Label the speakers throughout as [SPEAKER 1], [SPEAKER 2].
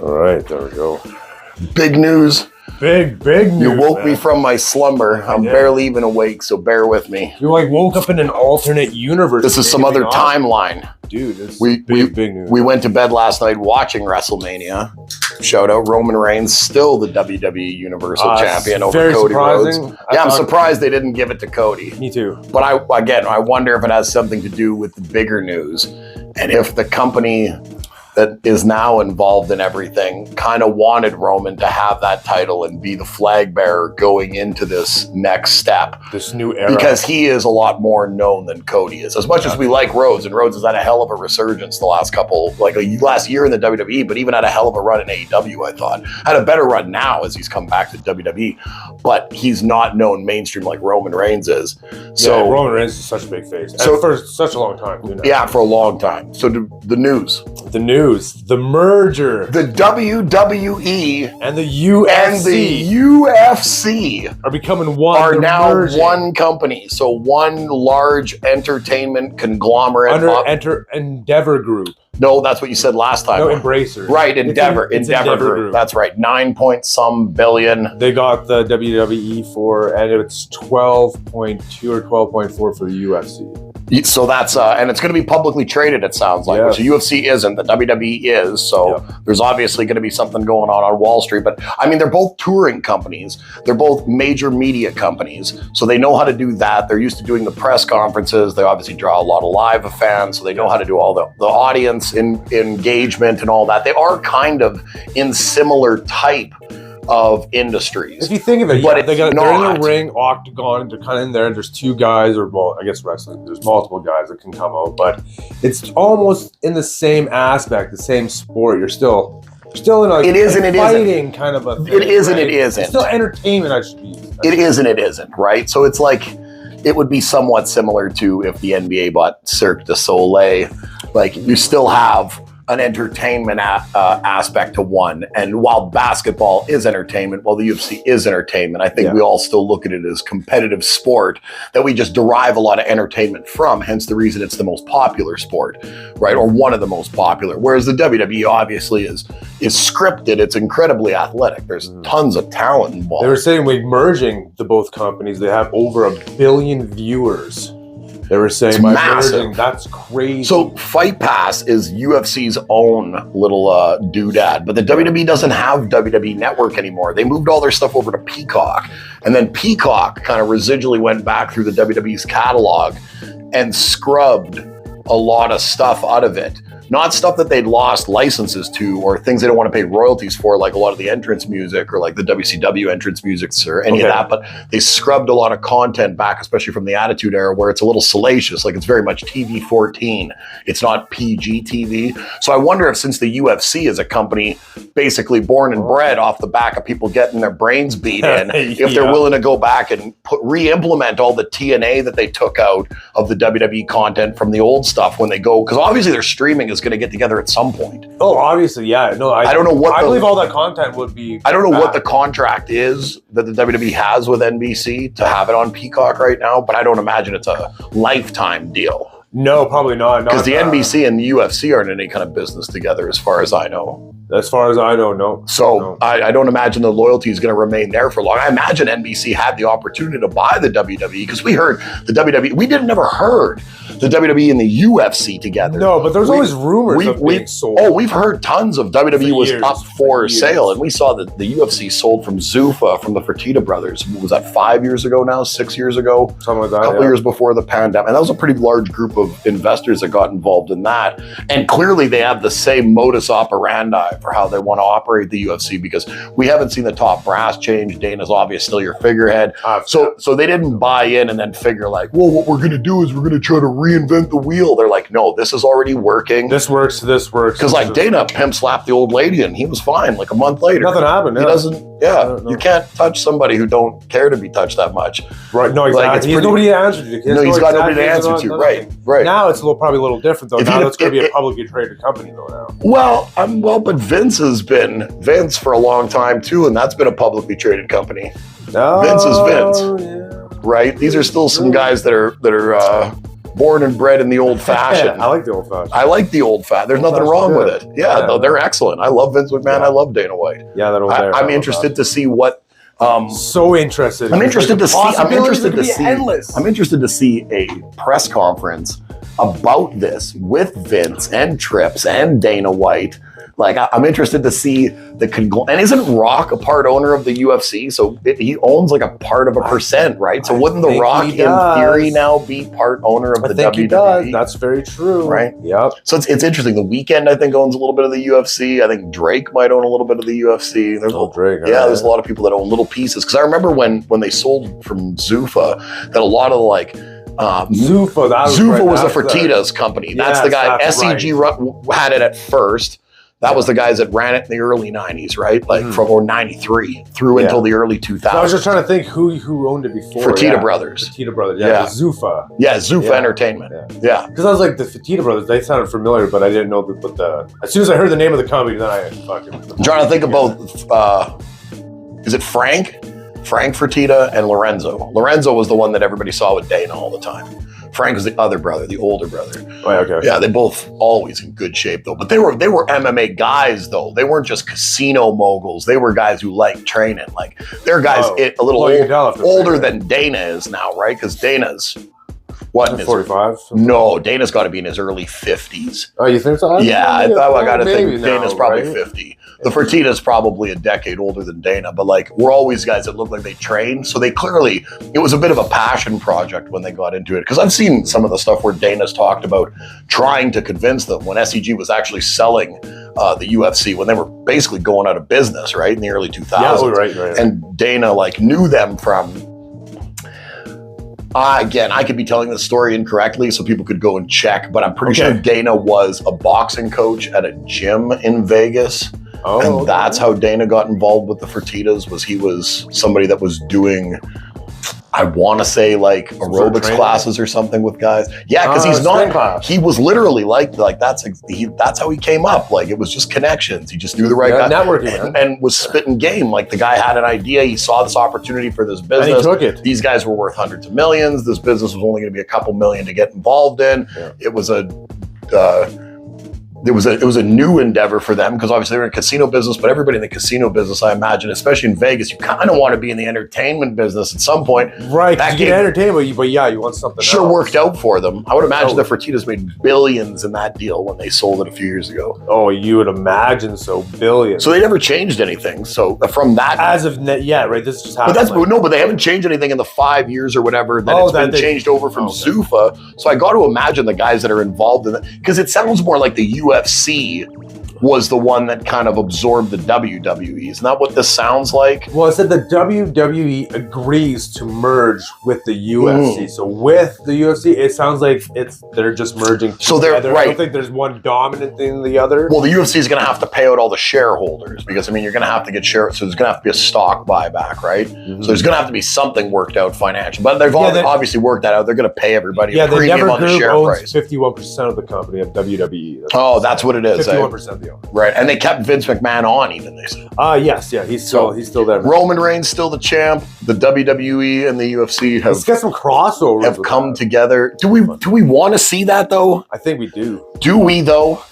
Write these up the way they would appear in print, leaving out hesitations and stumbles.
[SPEAKER 1] All right, there we go.
[SPEAKER 2] Big news.
[SPEAKER 1] Big news.
[SPEAKER 2] You woke me from my slumber. I'm barely even awake, so bear with me.
[SPEAKER 1] You like woke up in an alternate universe.
[SPEAKER 2] This is some other timeline.
[SPEAKER 1] Dude, this is big news.
[SPEAKER 2] We went to bed last night watching WrestleMania. Shout out Roman Reigns, still the WWE Universal Champion over Cody Rhodes. Yeah, I'm surprised they didn't give it to Cody.
[SPEAKER 1] Me too.
[SPEAKER 2] But I wonder if it has something to do with the bigger news, and if the company that is now involved in everything kind of wanted Roman to have that title and be the flag bearer going into this next step.
[SPEAKER 1] This new era.
[SPEAKER 2] Because he is a lot more known than Cody is. As much as we like Rhodes, and Rhodes has had a hell of a resurgence the last last year in the WWE, but even had a hell of a run in AEW, I thought. Had a better run now as he's come back to WWE. But he's not known mainstream like Roman Reigns is. So
[SPEAKER 1] Roman Reigns is such a big face. And for such a long time.
[SPEAKER 2] Yeah, for a long time. So the news.
[SPEAKER 1] The merger.
[SPEAKER 2] The WWE
[SPEAKER 1] and the UFC are becoming one.
[SPEAKER 2] Are now one company. So one large entertainment conglomerate.
[SPEAKER 1] Under Endeavor Group.
[SPEAKER 2] No, that's what you said last time.
[SPEAKER 1] No, Embracer.
[SPEAKER 2] Right, Endeavor Group. That's right, 9 billion.
[SPEAKER 1] They got the WWE for, and it's 12.2 or 12.4 for the UFC.
[SPEAKER 2] So that's, and it's going to be publicly traded, it sounds like, which the UFC isn't, the WWE is. So there's obviously going to be something going on Wall Street. But I mean, they're both touring companies. They're both major media companies. So they know how to do that. They're used to doing the press conferences. They obviously draw a lot of live fans. So they know how to do all the audience engagement and all that. They are kind of in similar type of industries.
[SPEAKER 1] If you think of it, they're in a ring, octagon, they're kind of in there, there's two guys, or well, I guess wrestling, there's multiple guys that can come out, but it's almost in the same aspect, the same sport. You're still in a fighting kind of a thing.
[SPEAKER 2] It is and it isn't.
[SPEAKER 1] It's still entertainment, I should be.
[SPEAKER 2] It is and it isn't, right? So it's like, it would be somewhat similar to if the NBA bought Cirque du Soleil. Like, you still have an entertainment aspect to one. And while basketball is entertainment, while the UFC is entertainment, I think we all still look at it as competitive sport that we just derive a lot of entertainment from, hence the reason it's the most popular sport, right? Or one of the most popular. Whereas the WWE obviously is scripted. It's incredibly athletic. There's tons of talent involved.
[SPEAKER 1] They were saying with merging the both companies, they have over 1 billion viewers. They were saying
[SPEAKER 2] it's massive.
[SPEAKER 1] Merging, that's crazy.
[SPEAKER 2] So Fight Pass is UFC's own little doodad, but the WWE doesn't have WWE Network anymore. They moved all their stuff over to Peacock, and then Peacock kind of residually went back through the WWE's catalog and scrubbed a lot of stuff out of it. Not stuff that they'd lost licenses to or things they don't want to pay royalties for, like a lot of the entrance music or like the WCW entrance music or any of that. But they scrubbed a lot of content back, especially from the Attitude Era, where it's a little salacious. Like, it's very much TV-14. It's not PG TV. So I wonder if, since the UFC is a company basically born and bred off the back of people getting their brains beat in, if they're willing to go back and re-implement all the TNA that they took out of the WWE content from the old stuff when they go, because obviously their streaming is going to get together at some point.
[SPEAKER 1] Oh, obviously, yeah. No, I don't know what. I believe all that content would be.
[SPEAKER 2] I don't know what the contract is that the WWE has with NBC to have it on Peacock right now, but I don't imagine it's a lifetime deal.
[SPEAKER 1] No, probably not.
[SPEAKER 2] Because the NBC and the UFC aren't in any kind of business together, as far as I know.
[SPEAKER 1] As far as I know, no.
[SPEAKER 2] So
[SPEAKER 1] no.
[SPEAKER 2] I don't imagine the loyalty is going to remain there for long. I imagine NBC had the opportunity to buy the WWE, because we heard the WWE. We never heard the WWE and the UFC together.
[SPEAKER 1] No, but there's always rumors of being sold.
[SPEAKER 2] Oh, we've heard tons of WWE was up for sale, and we saw that the UFC sold from Zuffa, from the Fertitta brothers. Was that 5 years ago now? 6 years ago?
[SPEAKER 1] Something like that.
[SPEAKER 2] A couple years before the pandemic. And that was a pretty large group of investors that got involved in that. And clearly they have the same modus operandi for how they want to operate the UFC, because we haven't seen the top brass change. Dana's obviously still your figurehead. So they didn't buy in and then figure like, well, what we're going to do is we're going to try to reinvent the wheel. They're like, no, this is already working.
[SPEAKER 1] This works. Because
[SPEAKER 2] like Dana pimp slapped the old lady and he was fine like a month later.
[SPEAKER 1] Nothing happened.
[SPEAKER 2] He doesn't. Yeah, you can't touch somebody who don't care to be touched that much.
[SPEAKER 1] Right. No, exactly.
[SPEAKER 2] Like,
[SPEAKER 1] he's nobody to answer to.
[SPEAKER 2] He's got nobody to answer to. Right.
[SPEAKER 1] Now it's probably a little different though. Now it's going to be a publicly traded company though now.
[SPEAKER 2] Well, but Vince has been Vince for a long time too, and that's been a publicly traded company. Vince is Vince. Yeah. Right? These are still some guys that are born and bred in the old fashioned.
[SPEAKER 1] I like the old fashioned.
[SPEAKER 2] I like the old fat. There's nothing wrong with it. Yeah, no, they're excellent. I love Vince McMahon. I love Dana White.
[SPEAKER 1] Yeah, that old there.
[SPEAKER 2] I'm interested to see what.
[SPEAKER 1] So interested.
[SPEAKER 2] I'm interested to see. I'm interested to see.
[SPEAKER 1] Endless.
[SPEAKER 2] I'm interested to see a press conference about this with Vince and Trips and Dana White. Like, I'm interested to see and isn't Rock a part owner of the UFC? So he owns like a part of a percent, right? So wouldn't The Rock in theory now be part owner of the WWE?
[SPEAKER 1] He does. That's very true.
[SPEAKER 2] Right?
[SPEAKER 1] Yep.
[SPEAKER 2] So it's interesting. The Weeknd, I think, owns a little bit of the UFC. I think Drake might own a little bit of the UFC. There's
[SPEAKER 1] Drake.
[SPEAKER 2] There's a lot of people that own little pieces. Because I remember when they sold from Zuffa, that a lot of like Zuffa was the Fertitta's company. That's the guy. SEG had it at first. That was the guys that ran it in the early 90s, right? Like from 93 through until the early 2000s.
[SPEAKER 1] So I was just trying to think who owned it before.
[SPEAKER 2] Fertitta Brothers.
[SPEAKER 1] Fertitta Brothers, yeah. Zuffa.
[SPEAKER 2] Yeah, Zuffa Entertainment. Yeah.
[SPEAKER 1] Because I was like, the Fertitta Brothers, they sounded familiar, but I didn't know what the... As soon as I heard the name of the company, then I fucking...
[SPEAKER 2] I'm trying to think about... is it Frank? Frank Fertitta and Lorenzo. Lorenzo was the one that everybody saw with Dana all the time. Frank was the other brother, the older brother.
[SPEAKER 1] Oh, okay.
[SPEAKER 2] Yeah, they both always in good shape though. But they were MMA guys though. They weren't just casino moguls. They were guys who liked training. Like they're guys a little older than Dana is now, right? Because Dana's what?
[SPEAKER 1] 45?
[SPEAKER 2] No, Dana's got to be in his early 50s.
[SPEAKER 1] Oh, you think so?
[SPEAKER 2] Yeah, I got to think Dana's probably 50. The Fertitta's probably a decade older than Dana, but like we're always guys that look like they train. So they clearly, it was a bit of a passion project when they got into it. Because I've seen some of the stuff where Dana's talked about trying to convince them when SEG was actually selling the UFC, when they were basically going out of business, right, in the early 2000s.
[SPEAKER 1] Yeah, right.
[SPEAKER 2] And Dana like knew them from... again, I could be telling this story incorrectly, so people could go and check, but I'm pretty sure Dana was a boxing coach at a gym in Vegas. And that's how Dana got involved with the Fertittas, was he was somebody that was doing, I want to say like aerobics classes or something with guys. Yeah, because he's not, he was literally like that's how he came up. Like it was just connections. He just knew the right guy.
[SPEAKER 1] Networking,
[SPEAKER 2] and was spitting game. Like the guy had an idea. He saw this opportunity for this business.
[SPEAKER 1] And he took it.
[SPEAKER 2] These guys were worth hundreds of millions. This business was only going to be a couple million to get involved in. Yeah. It was it was a new endeavor for them because obviously they're in casino business, but everybody in the casino business, I imagine, especially in Vegas, you kind of want to be in the entertainment business at some point.
[SPEAKER 1] Right, you get entertainment, but yeah, you want something
[SPEAKER 2] sure
[SPEAKER 1] else.
[SPEAKER 2] Worked out for them. I would imagine the Fertittas made billions in that deal when they sold it a few years ago.
[SPEAKER 1] Oh, you would imagine so, billions.
[SPEAKER 2] So they never changed anything. So from that...
[SPEAKER 1] As of right, this just happened.
[SPEAKER 2] But they haven't changed anything in the 5 years or whatever that it's been changed over from Zuffa. So I got to imagine the guys that are involved in it, because it sounds more like the UFC was the one that kind of absorbed the WWE. Isn't that what this sounds like?
[SPEAKER 1] Well, it said the WWE agrees to merge with the UFC. So with the UFC, it sounds like they're just merging together.
[SPEAKER 2] So they're right.
[SPEAKER 1] I don't think there's one dominant thing than the other.
[SPEAKER 2] Well, the UFC is going to have to pay out all the shareholders because, I mean, you're going to have to get shares. So there's going to have to be a stock buyback, right? So there's going to have to be something worked out financial. But they've obviously worked that out. They're going to pay everybody a premium on the share price.
[SPEAKER 1] 51% of the company of WWE.
[SPEAKER 2] That's what it is.
[SPEAKER 1] 51% of the owner.
[SPEAKER 2] Right, and they kept Vince McMahon on, even they said.
[SPEAKER 1] Yes, he's still there.
[SPEAKER 2] Roman Reigns still the champ. The WWE and the UFC have
[SPEAKER 1] got some crossovers.
[SPEAKER 2] Have come together. Do we want to see that though?
[SPEAKER 1] I think we do.
[SPEAKER 2] Do we though?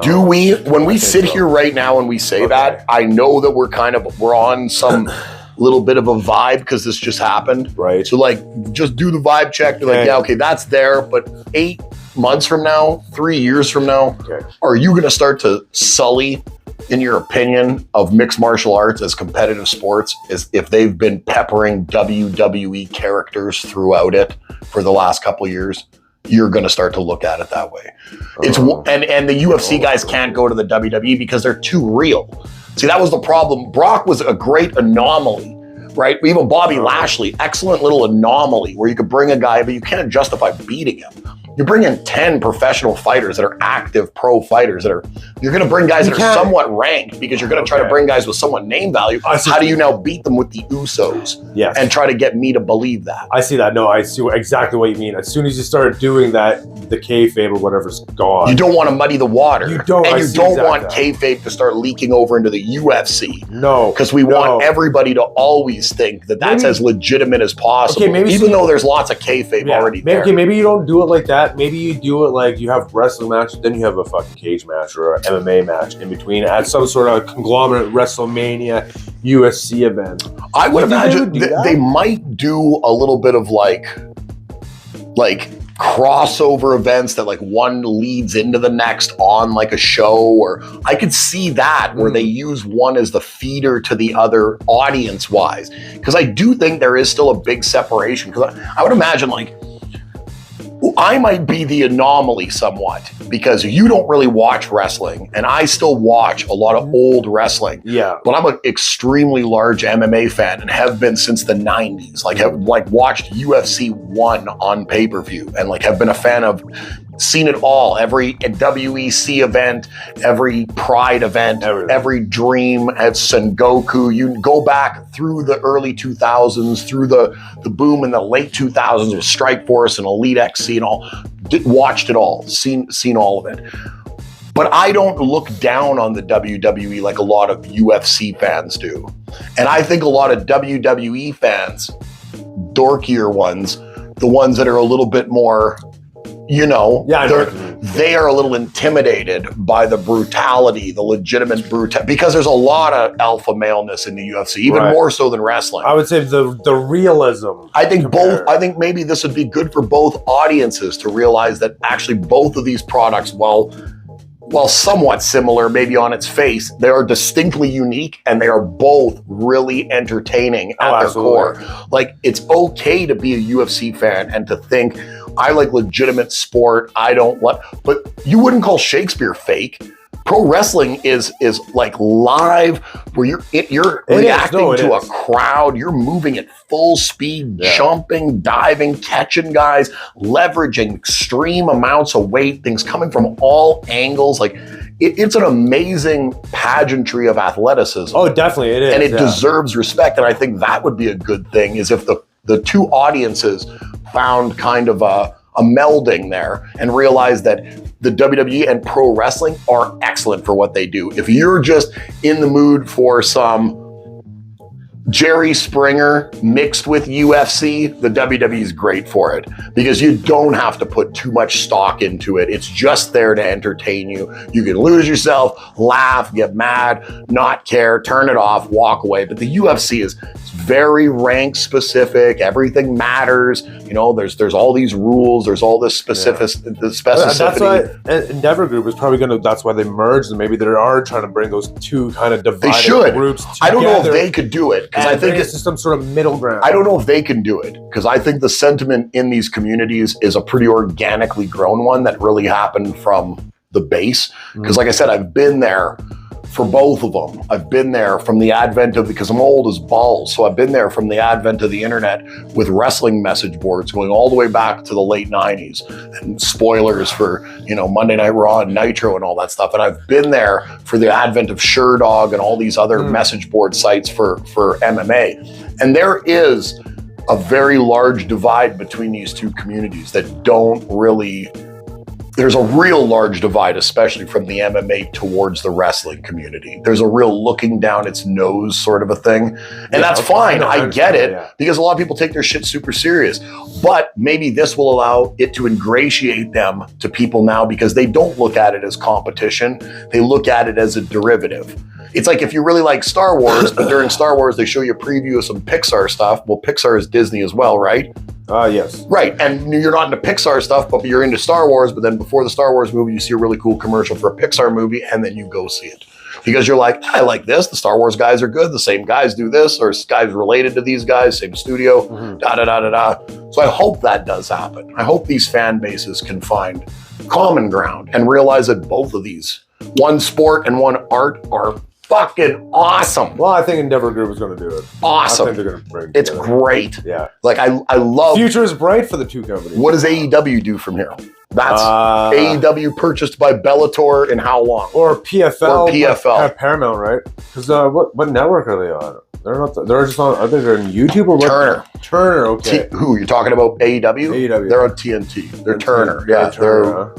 [SPEAKER 2] Do we? When we sit here right now and we say that, I know that we're on some little bit of a vibe because this just happened.
[SPEAKER 1] Right.
[SPEAKER 2] So like, just do the vibe check. Be like, okay, that's there, but 8 months from now, 3 years from now, are you going to start to sully, in your opinion, of mixed martial arts as competitive sports as if they've been peppering WWE characters throughout it for the last couple of years? You're going to start to look at it that way. And the UFC guys can't go to the WWE because they're too real. See, that was the problem. Brock was a great anomaly, right? Even Bobby Lashley, excellent little anomaly where you could bring a guy, but you can't justify beating him. You bring in 10 professional fighters that are active pro fighters that are You're going to bring guys that are somewhat ranked because you're going to try to bring guys with somewhat name value. How do you now beat them with the Usos?
[SPEAKER 1] Yes.
[SPEAKER 2] And try to get me to believe that?
[SPEAKER 1] I see that. No, I see exactly what you mean. As soon as you start doing that, the kayfabe or whatever's gone.
[SPEAKER 2] You don't want to muddy the water.
[SPEAKER 1] You don't.
[SPEAKER 2] And you don't want kayfabe to start leaking over into the UFC.
[SPEAKER 1] No.
[SPEAKER 2] Because we want everybody to always think that that's as legitimate as possible.
[SPEAKER 1] Okay, maybe
[SPEAKER 2] even though there's lots of kayfabe already there.
[SPEAKER 1] Okay, maybe you don't do it like that. Maybe you do it like you have wrestling match, then you have a fucking cage match or an MMA match in between at some sort of conglomerate WrestleMania UFC event.
[SPEAKER 2] I would imagine they might do a little bit of like crossover events that like one leads into the next on like a show, or I could see that where they use one as the feeder to the other audience wise. Because I do think there is still a big separation. Because I would imagine like I might be the anomaly somewhat because you don't really watch wrestling and I still watch a lot of old wrestling.
[SPEAKER 1] Yeah.
[SPEAKER 2] But I'm an extremely large MMA fan and have been since the 90s. Like have like watched UFC 1 on pay-per-view and like have been a fan of, seen it all, every WEC event, every Pride event, every Dream at Sengoku. You go back through the early 2000s, through the boom in the late 2000s with Strikeforce and Elite XC and all. Watched it all, seen all of it. But I don't look down on the WWE like a lot of UFC fans do. And I think a lot of WWE fans, dorkier ones, the ones that are a little bit more, you know, they are a little intimidated by the brutality, the legitimate brutality, because there's a lot of alpha maleness in the UFC, even more so than wrestling.
[SPEAKER 1] I would say the realism.
[SPEAKER 2] I think I think maybe this would be good for both audiences to realize that actually both of these products, while somewhat similar, maybe on its face, they are distinctly unique and they are both really entertaining at their core. Like, it's okay to be a UFC fan and to think, I like legitimate sport. I don't want, but you wouldn't call Shakespeare fake. Pro wrestling is like live, where you're reacting to a crowd. You're moving at full speed, jumping, diving, catching guys, leveraging extreme amounts of weight, things coming from all angles. Like it's an amazing pageantry of athleticism.
[SPEAKER 1] Oh, definitely it is,
[SPEAKER 2] and it deserves respect. And I think that would be a good thing, is if the two audiences found kind of a melding there and realized that the WWE and pro wrestling are excellent for what they do. If you're just in the mood for some Jerry Springer mixed with UFC, the WWE is great for it because you don't have to put too much stock into it. It's just there to entertain you. You can lose yourself, laugh, get mad, not care, turn it off, walk away. But the UFC is very rank specific. Everything matters. You know, there's all these rules. There's all this specificity.
[SPEAKER 1] That's why Endeavor Group is probably that's why they merged, and maybe they are trying to bring those two kind of divided groups together.
[SPEAKER 2] I don't know if they could do it, because I think
[SPEAKER 1] it's some sort of middle ground.
[SPEAKER 2] I don't know if they can do it, because I think the sentiment in these communities is a pretty organically grown one that really happened from the base. Because like I said, I've been there for both of them. I've been there from the advent of, because I'm old as balls, so I've been there from the advent of the internet with wrestling message boards going all the way back to the late 90s, and spoilers for, you know, Monday Night Raw and Nitro and all that stuff. And I've been there for the advent of SureDog and all these other message board sites for MMA. And there is a very large divide between these two communities that don't really, there's a real large divide, especially from the MMA towards the wrestling community. There's a real looking down its nose sort of a thing. And that's fine. I get it, because a lot of people take their shit super serious. But maybe this will allow it to ingratiate them to people now, because they don't look at it as competition. They look at it as a derivative. It's like if you really like Star Wars, but during Star Wars, they show you a preview of some Pixar stuff. Well, Pixar is Disney as well, right?
[SPEAKER 1] Yes.
[SPEAKER 2] Right, and you're not into Pixar stuff, but you're into Star Wars, but then before the Star Wars movie, you see a really cool commercial for a Pixar movie, and then you go see it. Because you're like, I like this, the Star Wars guys are good, the same guys do this, or guys related to these guys, same studio, da-da-da-da-da. So I hope that does happen. I hope these fan bases can find common ground and realize that both of these, one sport and one art, are fucking awesome.
[SPEAKER 1] Well, I think Endeavor Group is going to do it.
[SPEAKER 2] Awesome.
[SPEAKER 1] I think they're going to bring it
[SPEAKER 2] It's
[SPEAKER 1] together.
[SPEAKER 2] great.
[SPEAKER 1] Yeah.
[SPEAKER 2] Like, I love...
[SPEAKER 1] Future is bright for the two companies.
[SPEAKER 2] What does AEW do from here? That's AEW purchased by Bellator in how long?
[SPEAKER 1] Or PFL.
[SPEAKER 2] Or PFL.
[SPEAKER 1] Paramount, right? Because what network are they on? They're not. They're just on. I think they're on YouTube or what?
[SPEAKER 2] Turner.
[SPEAKER 1] Turner. Okay.
[SPEAKER 2] Who you're talking about? AEW.
[SPEAKER 1] AEW.
[SPEAKER 2] They're on TNT. They're Turner.
[SPEAKER 1] Yeah,
[SPEAKER 2] Yeah,
[SPEAKER 1] Turner.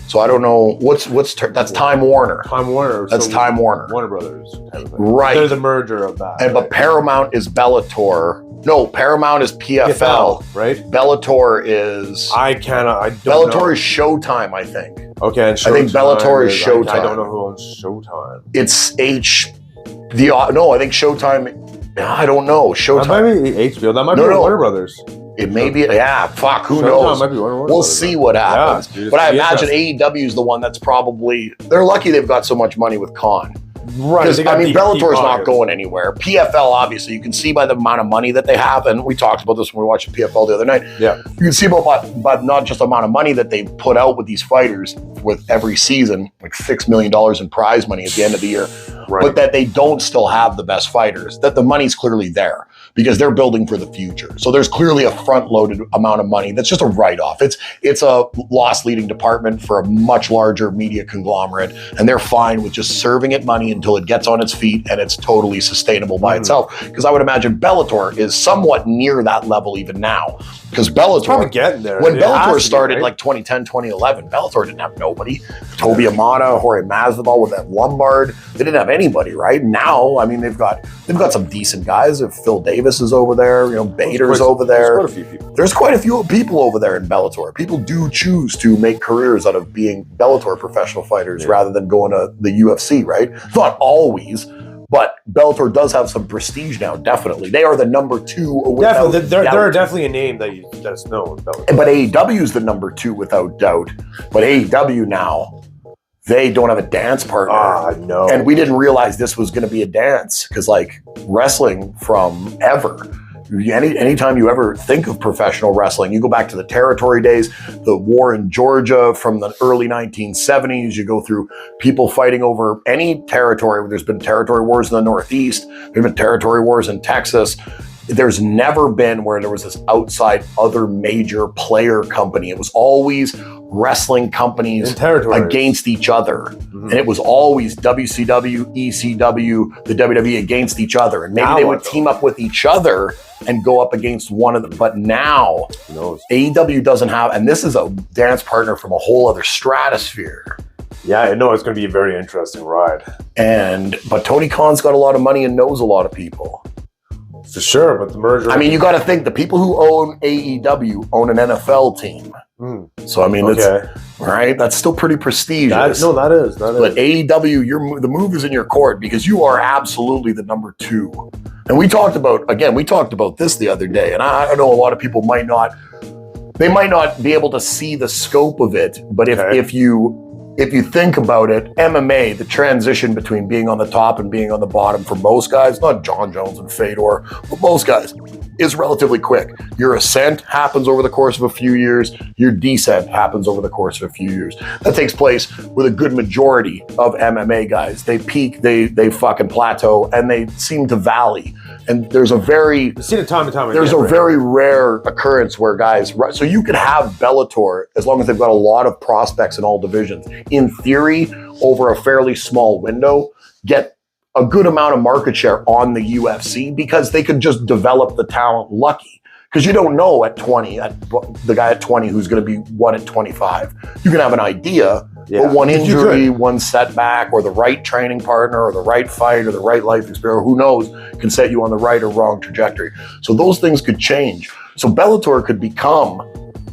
[SPEAKER 2] So I don't know that's Time Warner.
[SPEAKER 1] Time Warner.
[SPEAKER 2] That's
[SPEAKER 1] so
[SPEAKER 2] Time Warner.
[SPEAKER 1] Warner Brothers. Kind of thing.
[SPEAKER 2] Right.
[SPEAKER 1] They're the merger of that.
[SPEAKER 2] And but Paramount is Bellator. No, Paramount is PFL.
[SPEAKER 1] Right.
[SPEAKER 2] Bellator is.
[SPEAKER 1] I don't
[SPEAKER 2] Bellator
[SPEAKER 1] know.
[SPEAKER 2] is Showtime, I think.
[SPEAKER 1] Okay. And
[SPEAKER 2] I think Bellator is Showtime.
[SPEAKER 1] I don't know who owns Showtime.
[SPEAKER 2] It's No, I think Showtime. I don't know. Showtime.
[SPEAKER 1] That might be HBO. That might be Warner Brothers.
[SPEAKER 2] It may be. Yeah. Fuck. Who
[SPEAKER 1] Showtime
[SPEAKER 2] knows?
[SPEAKER 1] Might be Warner
[SPEAKER 2] We'll
[SPEAKER 1] Brothers,
[SPEAKER 2] see what happens.
[SPEAKER 1] Yeah, dude,
[SPEAKER 2] but I imagine AEW is the one that's probably. They're lucky they've got so much money with Khan.
[SPEAKER 1] Right.
[SPEAKER 2] Because, I mean, Bellator's not going anywhere. PFL, obviously, you can see by the amount of money that they have, and we talked about this when we were watching PFL the other night.
[SPEAKER 1] Yeah.
[SPEAKER 2] You can see but not just the amount of money that they put out with these fighters with every season, like $6 million in prize money at the end of the year,
[SPEAKER 1] Right.
[SPEAKER 2] but that they don't still have the best fighters, that the money's clearly there because they're building for the future. So there's clearly a front-loaded amount of money that's just a write-off. It's a loss-leading department for a much larger media conglomerate, and they're fine with just serving it money until it gets on its feet and it's totally sustainable by itself. Because I would imagine Bellator is somewhat near that level even now. Because Bellator,
[SPEAKER 1] probably getting there.
[SPEAKER 2] When Bellator started, like 2010, 2011, Bellator didn't have nobody. Toby Amata, Jorge Masvidal with that Lombard. They didn't have anybody, right? Now, I mean, they've got some decent guys. If Phil Davis is over there, Bader's over there.
[SPEAKER 1] There's quite a few people.
[SPEAKER 2] There's quite a few people over there in Bellator. People do choose to make careers out of being Bellator professional fighters rather than going to the UFC, right? It's not always. But Bellator does have some prestige now, definitely. They are the number 2 without
[SPEAKER 1] Definitely, they're definitely a name that's known. Bellator.
[SPEAKER 2] But AEW is the number 2 without doubt. But AEW now, they don't have a dance partner.
[SPEAKER 1] No.
[SPEAKER 2] And we didn't realize this was going to be a dance because, like, wrestling from ever. Anytime you ever think of professional wrestling, you go back to the territory days, the war in Georgia from the early 1970s, you go through people fighting over any territory. There's been territory wars in the Northeast. There's been territory wars in Texas. There's never been where there was this outside other major player company. It was always wrestling companies against each other. Mm-hmm. And it was always WCW, ECW, the WWE against each other. And maybe they would team up with each other and go up against one of them. But now AEW doesn't have, and this is a dance partner from a whole other stratosphere.
[SPEAKER 1] Yeah, I know it's going to be a very interesting ride.
[SPEAKER 2] But Tony Khan's got a lot of money and knows a lot of people.
[SPEAKER 1] For sure, but the merger...
[SPEAKER 2] I mean, you got to think the people who own AEW own an NFL team. So, I mean, right? That's still pretty prestigious.
[SPEAKER 1] That is.
[SPEAKER 2] But AEW, the move is in your court because you are absolutely the number 2. And we talked about this the other day, and I know a lot of people might not be able to see the scope of it, but if you think about it, MMA, the transition between being on the top and being on the bottom for most guys, not John Jones and Fedor, but most guys, is relatively quick. Your ascent happens over the course of a few years. Your descent happens over the course of a few years. That takes place with a good majority of MMA guys. They peak, they fucking plateau, and they seem to valley. And there's a very very rare occurrence where guys, so you could have Bellator, as long as they've got a lot of prospects in all divisions, in theory, over a fairly small window, get a good amount of market share on the UFC because they could just develop the talent lucky. Because you don't know at 20, the guy at 20 who's going to be what at 25. You can have an idea, but one injury, one setback, or the right training partner, or the right fight, or the right life experience, who knows, can set you on the right or wrong trajectory. So those things could change. So Bellator could become,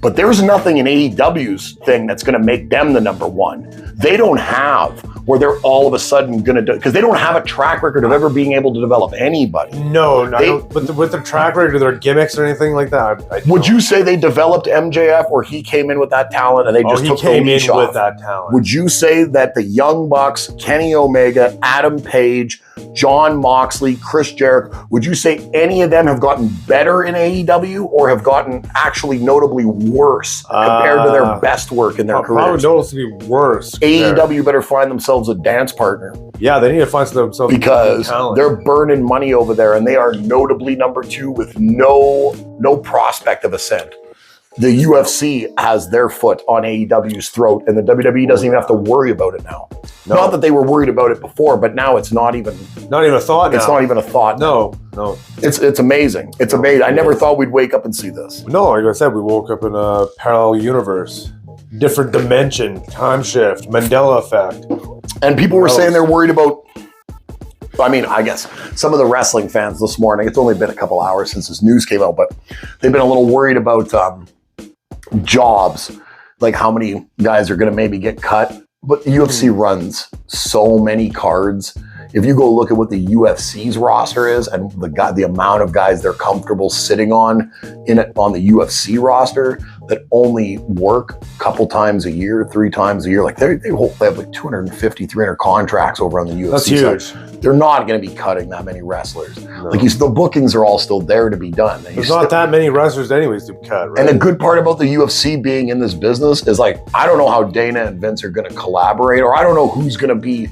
[SPEAKER 2] but there's nothing in AEW's thing that's going to make them the number 1. They don't have where they're all of a sudden going to do, because they don't have a track record of ever being able to develop anybody.
[SPEAKER 1] No, but with the track record or their gimmicks or anything like that.
[SPEAKER 2] Would you say they developed MJF, or he came in with that talent and they just took the leash off?
[SPEAKER 1] With that talent.
[SPEAKER 2] Would you say that the Young Bucks, Kenny Omega, Adam Page, John Moxley, Chris Jericho, would you say any of them have gotten better in AEW or have gotten actually notably worse compared to their best work in their careers?
[SPEAKER 1] Probably noticeably worse.
[SPEAKER 2] AEW better find themselves a dance partner.
[SPEAKER 1] Yeah, they need to find themselves
[SPEAKER 2] because they're burning money over there, and they are notably number 2 with no prospect of ascent. The UFC has their foot on AEW's throat, and the WWE doesn't even have to worry about it now. No. Not that they were worried about it before, but now it's not even
[SPEAKER 1] a thought.
[SPEAKER 2] It's not even a thought.
[SPEAKER 1] No.
[SPEAKER 2] It's amazing. It's amazing. I never thought we'd wake up and see this.
[SPEAKER 1] No, like I said, we woke up in a parallel universe, different dimension, time shift, Mandela effect.
[SPEAKER 2] And people were saying they're worried about. I mean, I guess some of the wrestling fans this morning. It's only been a couple hours since this news came out, but they've been a little worried about jobs, like how many guys are going to maybe get cut. But the UFC runs so many cards. If you go look at what the UFC's roster is and the amount of guys they're comfortable sitting on on the UFC roster that only work a couple times a year, 3 times a year, like they have like 250, 300 contracts over on the UFC.
[SPEAKER 1] That's huge.
[SPEAKER 2] Side. They're not going to be cutting that many wrestlers. No. Like the bookings are all still there to be done.
[SPEAKER 1] There's not that many wrestlers anyways to cut, right?
[SPEAKER 2] And the good part about the UFC being in this business is like, I don't know how Dana and Vince are going to collaborate, or I don't know who's going to be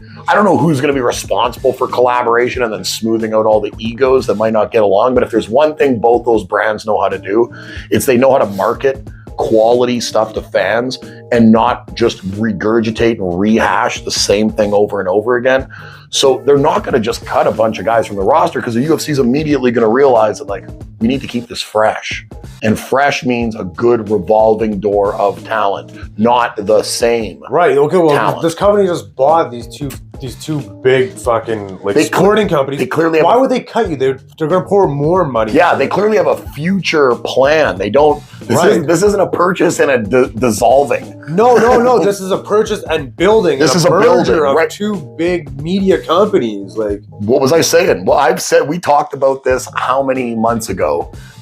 [SPEAKER 2] responsible for collaboration and then smoothing out all the egos that might not get along. But if there's one thing both those brands know how to do, it's they know how to market quality stuff to fans and not just regurgitate and rehash the same thing over and over again. So they're not going to just cut a bunch of guys from the roster because the UFC is immediately going to realize that, like, we need to keep this fresh. And fresh means a good revolving door of talent, not the same.
[SPEAKER 1] Right. Okay. Well, talent. This company just bought these two big fucking sporting companies.
[SPEAKER 2] They clearly
[SPEAKER 1] why would they cut you? They're going to pour more money.
[SPEAKER 2] Yeah, they clearly have a future plan. They don't. This isn't a purchase and a dissolving.
[SPEAKER 1] No. This is a purchase and building.
[SPEAKER 2] This is a merger
[SPEAKER 1] of 2 big media companies. Like,
[SPEAKER 2] what was I saying? Well, we talked about this how many months ago?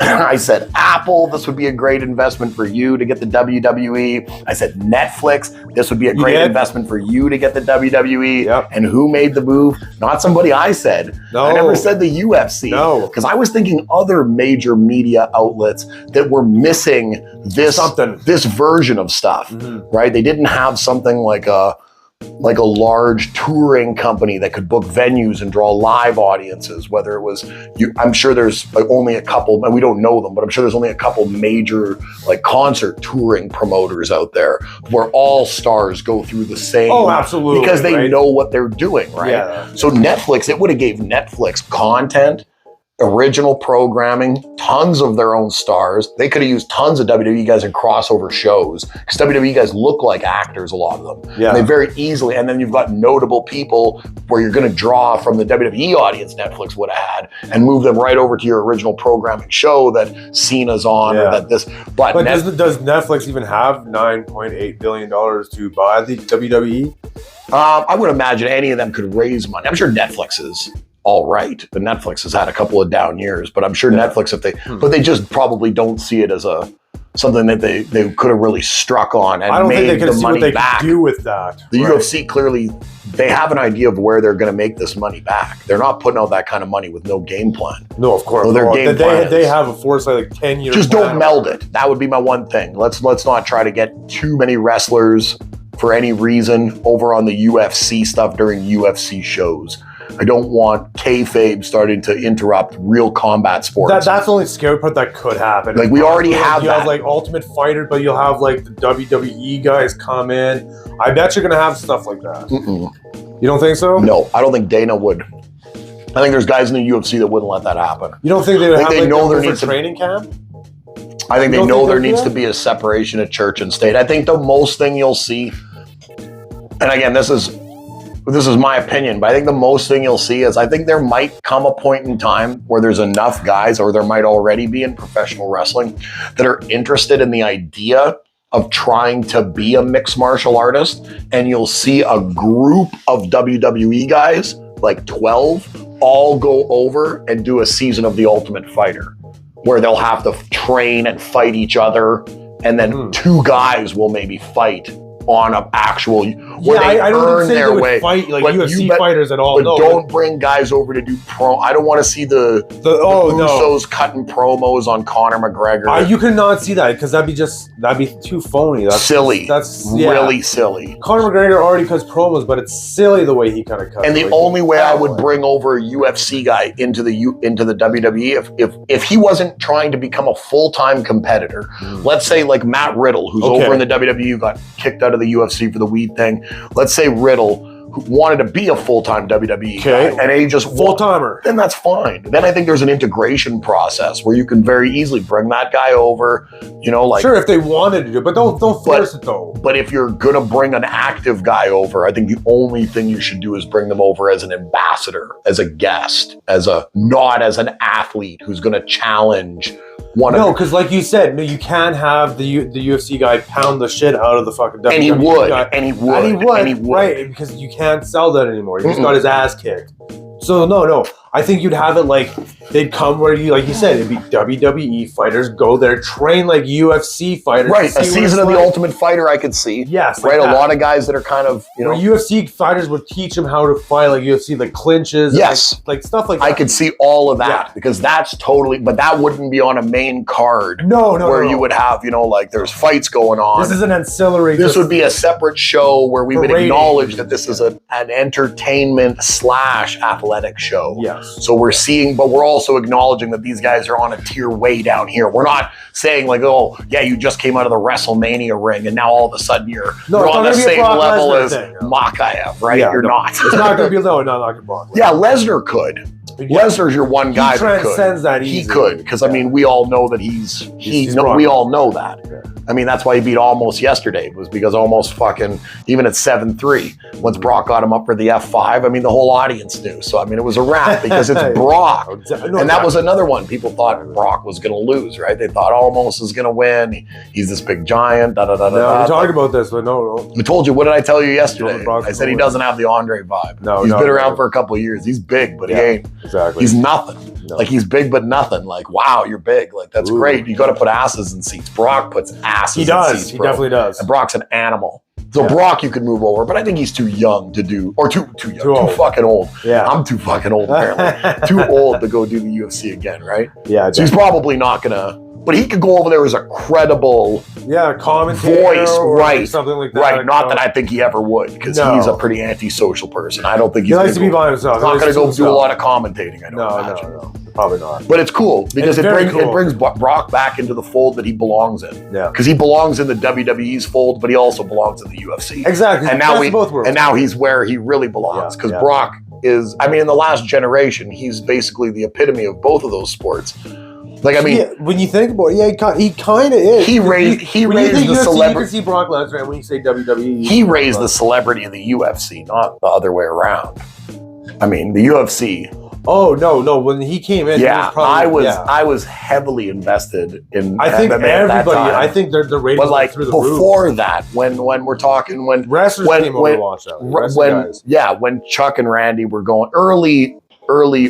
[SPEAKER 2] I said Apple, this would be a great investment for you to get the WWE. I said Netflix, this would be a great investment for you to get the WWE.
[SPEAKER 1] Yep.
[SPEAKER 2] And who made the move? Not somebody I said. No. I never said the UFC.
[SPEAKER 1] No.
[SPEAKER 2] Because I was thinking other major media outlets that were missing this version of stuff, right? They didn't have something like a large touring company that could book venues and draw live audiences, whether it was I'm sure there's only a couple, and we don't know them, but I'm sure there's only a couple major like concert touring promoters out there where all stars go through the same.
[SPEAKER 1] Oh, absolutely.
[SPEAKER 2] Because they know what they're doing, right?
[SPEAKER 1] Yeah.
[SPEAKER 2] So Netflix, it would have gave Netflix content, original programming, tons of their own stars. They could have used tons of WWE guys in crossover shows because WWE guys look like actors, a lot of them.
[SPEAKER 1] Yeah.
[SPEAKER 2] And they very easily, and then you've got notable people where you're going to draw from the WWE audience Netflix would have had and move them right over to your original programming show that Cena's on or that this. But
[SPEAKER 1] does Netflix even have $9.8 billion to buy the WWE?
[SPEAKER 2] I would imagine any of them could raise money. I'm sure Netflix is all right. But Netflix has had a couple of down years, but I'm sure Netflix, but they just probably don't see it as something that they could have really struck on and
[SPEAKER 1] I don't
[SPEAKER 2] made
[SPEAKER 1] think they
[SPEAKER 2] the
[SPEAKER 1] can see
[SPEAKER 2] money
[SPEAKER 1] what they
[SPEAKER 2] back.
[SPEAKER 1] Can do with that.
[SPEAKER 2] The UFC clearly, they have an idea of where they're going to make this money back. They're not putting out that kind of money with no game plan.
[SPEAKER 1] No, of course. They have a foresight, like 10 years.
[SPEAKER 2] Just don't meld it. That would be my one thing. Let's not try to get too many wrestlers for any reason over on the UFC stuff during UFC shows. I don't want kayfabe starting to interrupt real combat sports.
[SPEAKER 1] That's the only scary part that could happen.
[SPEAKER 2] Like, we already have
[SPEAKER 1] that. You have like Ultimate Fighter, but you'll have like the WWE guys come in. I bet you're going to have stuff like that. You don't think so?
[SPEAKER 2] No, I don't think Dana would. I think there's guys in the UFC that wouldn't let that happen.
[SPEAKER 1] You don't think they would have like a training camp?
[SPEAKER 2] I think they know there needs to be a separation of church and state. I think the most thing you'll see, and again, this is my opinion, but I think the most thing you'll see is I think there might come a point in time where there's enough guys, or there might already be in professional wrestling, that are interested in the idea of trying to be a mixed martial artist, and you'll see a group of WWE guys, like 12, all go over and do a season of The Ultimate Fighter, where they'll have to train and fight each other, and then 2 guys will maybe fight on an actual, where they
[SPEAKER 1] I don't
[SPEAKER 2] earn
[SPEAKER 1] say
[SPEAKER 2] their
[SPEAKER 1] they would
[SPEAKER 2] way.
[SPEAKER 1] fight like
[SPEAKER 2] But
[SPEAKER 1] UFC fighters at all.
[SPEAKER 2] But
[SPEAKER 1] No,
[SPEAKER 2] don't bring guys over to do pro. I don't want to see the Usos cutting promos on Conor McGregor.
[SPEAKER 1] You could not see that because that'd be too phony. That's
[SPEAKER 2] silly.
[SPEAKER 1] That's
[SPEAKER 2] really silly.
[SPEAKER 1] Conor McGregor already cuts promos, but it's silly the way he kind of cuts.
[SPEAKER 2] And the only way I would bring over a UFC guy into the WWE if he wasn't trying to become a full-time competitor. Let's say like Matt Riddle, who's over in the WWE, got kicked out of the UFC for the weed thing. Let's say Riddle, who wanted to be a full-time WWE guy, and he just
[SPEAKER 1] full-timer.
[SPEAKER 2] Then that's fine. Then I think there's an integration process where you can very easily bring that guy over,
[SPEAKER 1] sure, if they wanted to do it, but don't force it though.
[SPEAKER 2] But if you're gonna bring an active guy over, I think the only thing you should do is bring them over as an ambassador, as a guest, not as an athlete who's gonna challenge because
[SPEAKER 1] like you said, you can't have the UFC guy pound the shit out of the fucking WWE
[SPEAKER 2] and he would,
[SPEAKER 1] right? Because you can't sell that anymore. He just got his ass kicked. So no. I think you'd have it like they'd come where like you said, it'd be WWE fighters go there, train like UFC fighters.
[SPEAKER 2] Right, a season of The Ultimate Fighter I could see.
[SPEAKER 1] Yes,
[SPEAKER 2] right. A lot of guys that are kind of
[SPEAKER 1] where UFC fighters would teach them how to fight like UFC, like clinches.
[SPEAKER 2] Yes,
[SPEAKER 1] and like stuff like that.
[SPEAKER 2] I could see all of that because that's totally. But that wouldn't be on a main card.
[SPEAKER 1] No.
[SPEAKER 2] Where you would have like there's fights going on.
[SPEAKER 1] This is an ancillary.
[SPEAKER 2] This would be a separate show where we would acknowledge that this is an entertainment / athletic show.
[SPEAKER 1] Yes.
[SPEAKER 2] So we're seeing, but we're also acknowledging that these guys are on a tier way down here. We're not saying like, oh, yeah, you just came out of the WrestleMania ring and now all of a sudden you're on the same level as Makayev, right?
[SPEAKER 1] Yeah,
[SPEAKER 2] you're not.
[SPEAKER 1] It's not going to be not going to be.
[SPEAKER 2] Yeah, Lesnar could. Lesnar's your one guy that could.
[SPEAKER 1] He transcends that easily.
[SPEAKER 2] He could, because I mean, we all know that we all know that. Yeah. I mean, that's why he beat Almost yesterday, was because Almost fucking, even at 7-3, once Brock got him up for the F5, I mean, the whole audience knew. So, I mean, it was a wrap because it's Brock. And that was another one. People thought Brock was going to lose, right? They thought Almost is going to win. He's this big giant,
[SPEAKER 1] We talked about this, but no.
[SPEAKER 2] I told you, what did I tell you yesterday? I said he doesn't have the Andre vibe. He's been around for a couple of years. He's big, but he ain't.
[SPEAKER 1] Exactly.
[SPEAKER 2] He's nothing. No. Like, he's big, but nothing. Like, wow, you're big. Like, that's great. You got to put asses in seats. Brock puts asses in seats.
[SPEAKER 1] He definitely does.
[SPEAKER 2] And Brock's an animal. So Brock, you could move over, but I think he's too young to do, or too fucking old.
[SPEAKER 1] Yeah.
[SPEAKER 2] I'm too fucking old, apparently. Too old to go do the UFC again, right?
[SPEAKER 1] Yeah.
[SPEAKER 2] So he's probably not going to, but he could go over there as a credible
[SPEAKER 1] commentator
[SPEAKER 2] voice,
[SPEAKER 1] or something like that.
[SPEAKER 2] Right, not that I think he ever would, because he's a pretty antisocial person. I don't think he
[SPEAKER 1] likes to be by himself.
[SPEAKER 2] He's not going to go do a lot of commentating, I don't imagine.
[SPEAKER 1] No, probably not.
[SPEAKER 2] But it's cool, because it brings Brock back into the fold that he belongs in.
[SPEAKER 1] Yeah.
[SPEAKER 2] Because he belongs in the WWE's fold, but he also belongs in the UFC.
[SPEAKER 1] Exactly.
[SPEAKER 2] And now he's where he really belongs, because Brock is, I mean, in the last generation, he's basically the epitome of both of those sports. Like, I mean,
[SPEAKER 1] when you think about it, he kind of is.
[SPEAKER 2] He raised the celebrity.
[SPEAKER 1] You can see Brock Lesnar, and when you say WWE,
[SPEAKER 2] he raised the celebrity of the UFC, not the other way around. I mean, the UFC.
[SPEAKER 1] Oh no! When he came in,
[SPEAKER 2] I was heavily invested in.
[SPEAKER 1] I think
[SPEAKER 2] MMA
[SPEAKER 1] everybody. I think the ratings
[SPEAKER 2] but like
[SPEAKER 1] through the
[SPEAKER 2] before
[SPEAKER 1] roof.
[SPEAKER 2] That, when we're talking when
[SPEAKER 1] wrestlers came over to watch that.
[SPEAKER 2] When Chuck and Randy were going early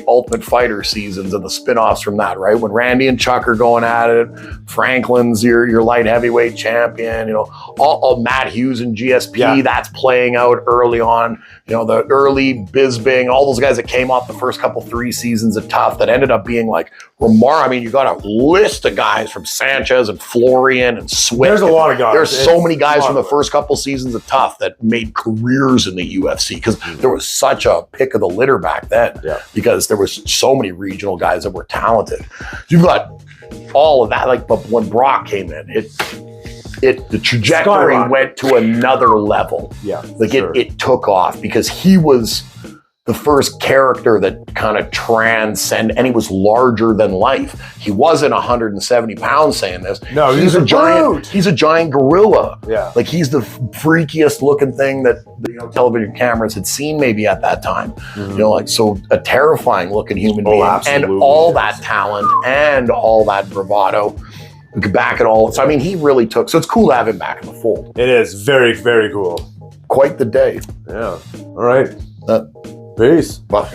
[SPEAKER 2] Ultimate Fighter seasons and the spin-offs from that, right? When Randy and Chuck are going at it, Franklin's your light heavyweight champion, all Matt Hughes and GSP, that's playing out early on. The early Bisbing, all those guys that came off the first 3 seasons of Tough that ended up being like I mean, you got a list of guys from Sanchez and Florian and Swift.
[SPEAKER 1] There's a lot of guys.
[SPEAKER 2] There's so many guys from the first couple seasons of Tough that made careers in the UFC because there was such a pick of the litter back then.
[SPEAKER 1] Yeah.
[SPEAKER 2] Because there was so many regional guys that were talented. You've got all of that. But when Brock came in, the trajectory went to another level.
[SPEAKER 1] Yeah.
[SPEAKER 2] It took off because he was the first character that kind of transcended, and he was larger than life. He wasn't 170 pounds saying this.
[SPEAKER 1] No, he's a giant.
[SPEAKER 2] He's a giant gorilla.
[SPEAKER 1] Yeah.
[SPEAKER 2] Like, he's the freakiest looking thing that television cameras had seen maybe at that time. Mm-hmm. So a terrifying looking human being.
[SPEAKER 1] Absolutely.
[SPEAKER 2] And all that talent and all that bravado. We could back it all. So, I mean, he really took, so it's cool to have him back in the fold.
[SPEAKER 1] It is very, very cool.
[SPEAKER 2] Quite the day.
[SPEAKER 1] Yeah. All right. Peace.
[SPEAKER 2] Bye.